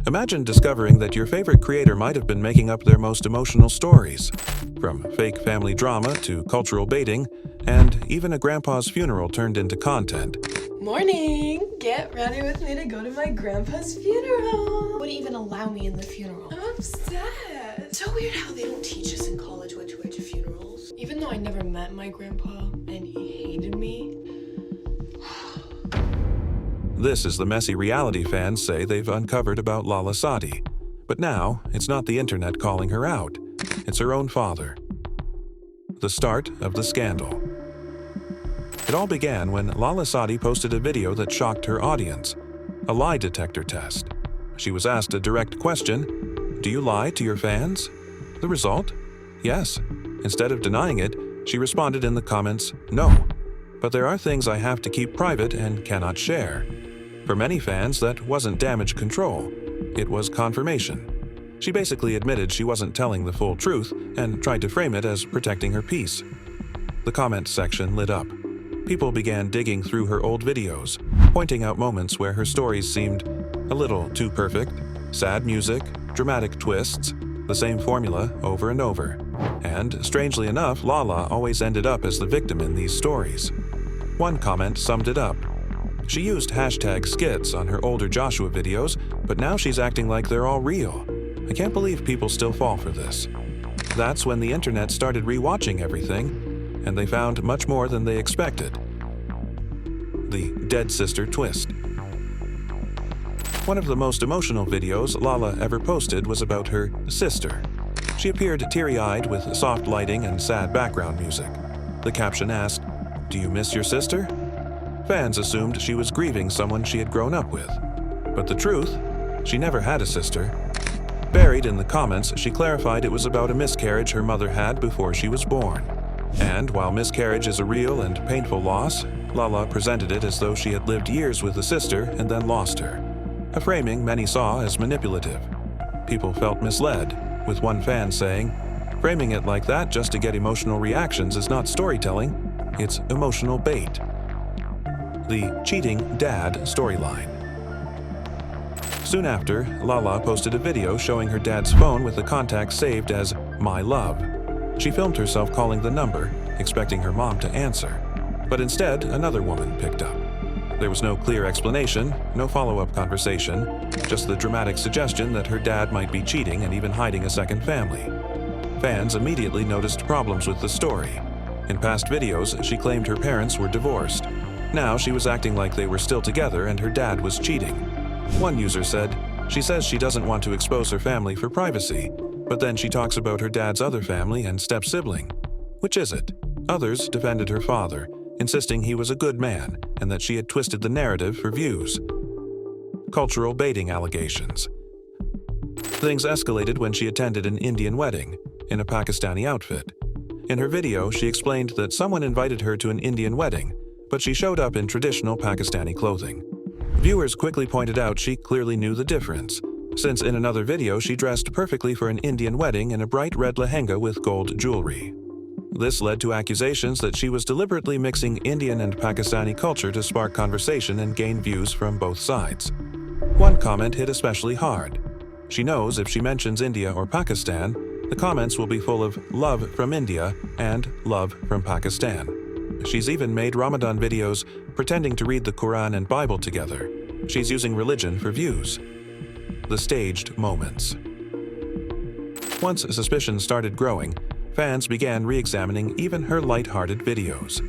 Imagine discovering that your favorite creator might have been making up their most emotional stories. From fake family drama to cultural baiting, and even a grandpa's funeral turned into content. Morning! Get ready with me to go to my grandpa's funeral. Wouldn't even allow me in the funeral. I'm upset. So weird how they don't teach us in college what to wear to funerals. Even though I never met my grandpa and he hated me. This is the messy reality fans say they've uncovered about Lala Sadi. But now, it's not the internet calling her out. It's her own father. The start of the scandal. It all began when Lala Sadi posted a video that shocked her audience. A lie detector test. She was asked a direct question, "Do you lie to your fans?" The result? Yes. Instead of denying it, she responded in the comments, "No. But there are things I have to keep private and cannot share." For many fans, that wasn't damage control. It was confirmation. She basically admitted she wasn't telling the full truth and tried to frame it as protecting her peace. The comment section lit up. People began digging through her old videos, pointing out moments where her stories seemed a little too perfect, sad music, dramatic twists, the same formula over and over. And, strangely enough, Lala always ended up as the victim in these stories. One comment summed it up. She used hashtag skits on her older Joshua videos, but now she's acting like they're all real. I can't believe people still fall for this. That's when the internet started rewatching everything, and they found much more than they expected. The dead sister twist. One of the most emotional videos Lala ever posted was about her sister. She appeared teary-eyed with soft lighting and sad background music. The caption asked, "Do you miss your sister?" Fans assumed she was grieving someone she had grown up with. But the truth? She never had a sister. Buried in the comments, she clarified it was about a miscarriage her mother had before she was born. And while miscarriage is a real and painful loss, Lala presented it as though she had lived years with a sister and then lost her. A framing many saw as manipulative. People felt misled, with one fan saying, "Framing it like that just to get emotional reactions is not storytelling, it's emotional bait." The cheating dad storyline. Soon after, Lala posted a video showing her dad's phone with the contact saved as "My Love." She filmed herself calling the number, expecting her mom to answer. But instead, another woman picked up. There was no clear explanation, no follow-up conversation, just the dramatic suggestion that her dad might be cheating and even hiding a second family. Fans immediately noticed problems with the story. In past videos, she claimed her parents were divorced. Now she was acting like they were still together and her dad was cheating. One user said, "She says she doesn't want to expose her family for privacy, but then she talks about her dad's other family and step-sibling. Which is it?" Others defended her father, insisting he was a good man and that she had twisted the narrative for views. Cultural baiting allegations. Things escalated when she attended an Indian wedding in a Pakistani outfit. In her video, she explained that someone invited her to an Indian wedding, but she showed up in traditional Pakistani clothing. Viewers quickly pointed out she clearly knew the difference, since in another video she dressed perfectly for an Indian wedding in a bright red lehenga with gold jewelry. This led to accusations that she was deliberately mixing Indian and Pakistani culture to spark conversation and gain views from both sides. One comment hit especially hard. She knows if she mentions India or Pakistan, the comments will be full of "love from India" and "love from Pakistan." She's even made Ramadan videos pretending to read the Quran and Bible together. She's using religion for views. The staged moments. Once suspicion started growing, fans began re-examining even her light-hearted videos.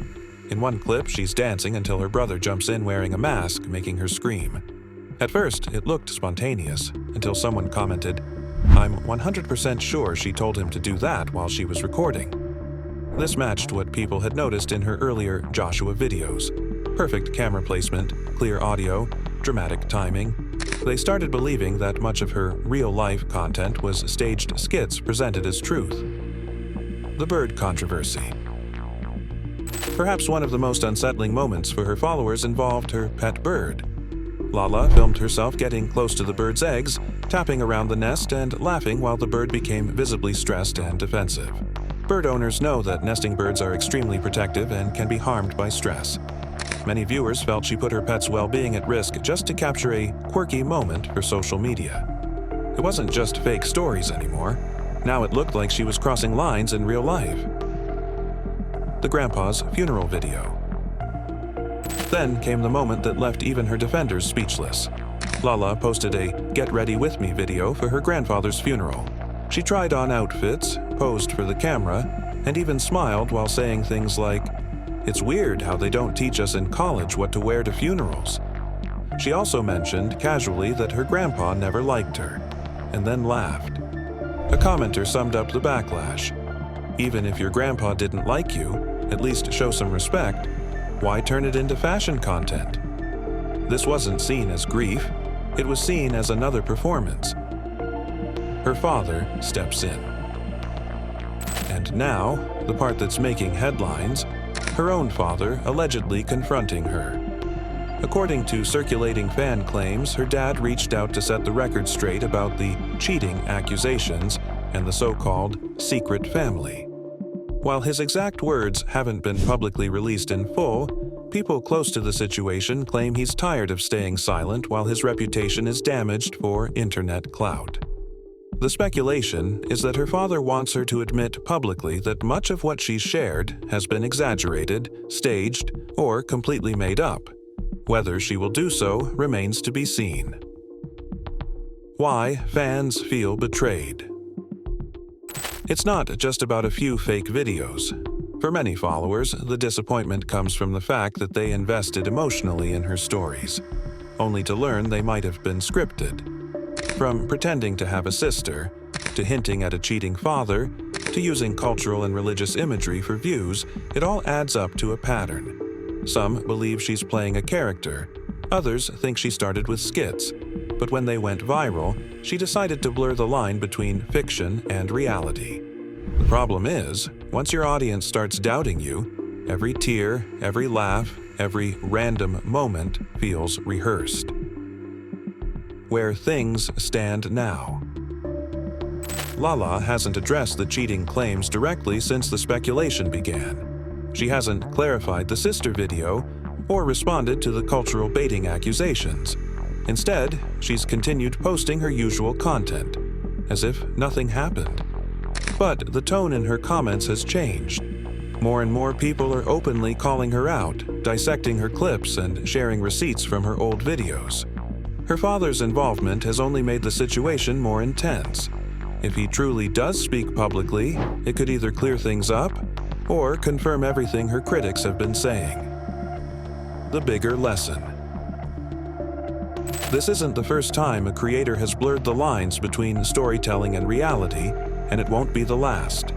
In one clip, she's dancing until her brother jumps in wearing a mask, making her scream. At first, it looked spontaneous, until someone commented, "I'm 100% sure she told him to do that while she was recording." This matched what people had noticed in her earlier Joshua videos. Perfect camera placement, clear audio, dramatic timing. They started believing that much of her real-life content was staged skits presented as truth. The bird controversy. Perhaps one of the most unsettling moments for her followers involved her pet bird. Lala filmed herself getting close to the bird's eggs, tapping around the nest and laughing while the bird became visibly stressed and defensive. Bird owners know that nesting birds are extremely protective and can be harmed by stress. Many viewers felt she put her pet's well-being at risk just to capture a quirky moment for social media. It wasn't just fake stories anymore. Now it looked like she was crossing lines in real life. The grandpa's funeral video. Then came the moment that left even her defenders speechless. Lala posted a "Get Ready With Me" video for her grandfather's funeral. She tried on outfits, posed for the camera, and even smiled while saying things like, "It's weird how they don't teach us in college what to wear to funerals." She also mentioned casually that her grandpa never liked her, and then laughed. A commenter summed up the backlash. Even if your grandpa didn't like you, at least show some respect. Why turn it into fashion content? This wasn't seen as grief. It was seen as another performance. Her father steps in. And now, the part that's making headlines, her own father allegedly confronting her. According to circulating fan claims, her dad reached out to set the record straight about the cheating accusations and the so-called secret family. While his exact words haven't been publicly released in full, people close to the situation claim he's tired of staying silent while his reputation is damaged for internet clout. The speculation is that her father wants her to admit publicly that much of what she's shared has been exaggerated, staged, or completely made up. Whether she will do so remains to be seen. Why fans feel betrayed. It's not just about a few fake videos. For many followers, the disappointment comes from the fact that they invested emotionally in her stories, only to learn they might have been scripted. From pretending to have a sister, to hinting at a cheating father, to using cultural and religious imagery for views, it all adds up to a pattern. Some believe she's playing a character, others think she started with skits, but when they went viral, she decided to blur the line between fiction and reality. The problem is, once your audience starts doubting you, every tear, every laugh, every random moment feels rehearsed. Where things stand now. Lala hasn't addressed the cheating claims directly since the speculation began. She hasn't clarified the sister video or responded to the cultural baiting accusations. Instead, she's continued posting her usual content, as if nothing happened. But the tone in her comments has changed. More and more people are openly calling her out, dissecting her clips and sharing receipts from her old videos. Her father's involvement has only made the situation more intense. If he truly does speak publicly, it could either clear things up or confirm everything her critics have been saying. The bigger lesson. This isn't the first time a creator has blurred the lines between storytelling and reality, and it won't be the last.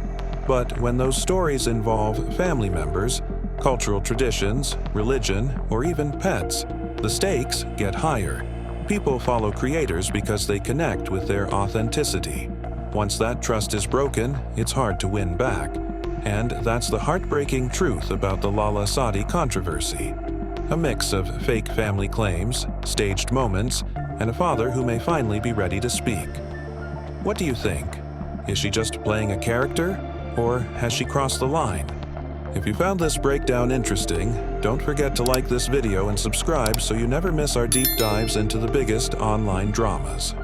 But when those stories involve family members, cultural traditions, religion, or even pets, the stakes get higher. People follow creators because they connect with their authenticity. Once that trust is broken, it's hard to win back. And that's the heartbreaking truth about the Lala Sadi controversy. A mix of fake family claims, staged moments, and a father who may finally be ready to speak. What do you think? Is she just playing a character, or has she crossed the line? If you found this breakdown interesting, don't forget to like this video and subscribe so you never miss our deep dives into the biggest online dramas.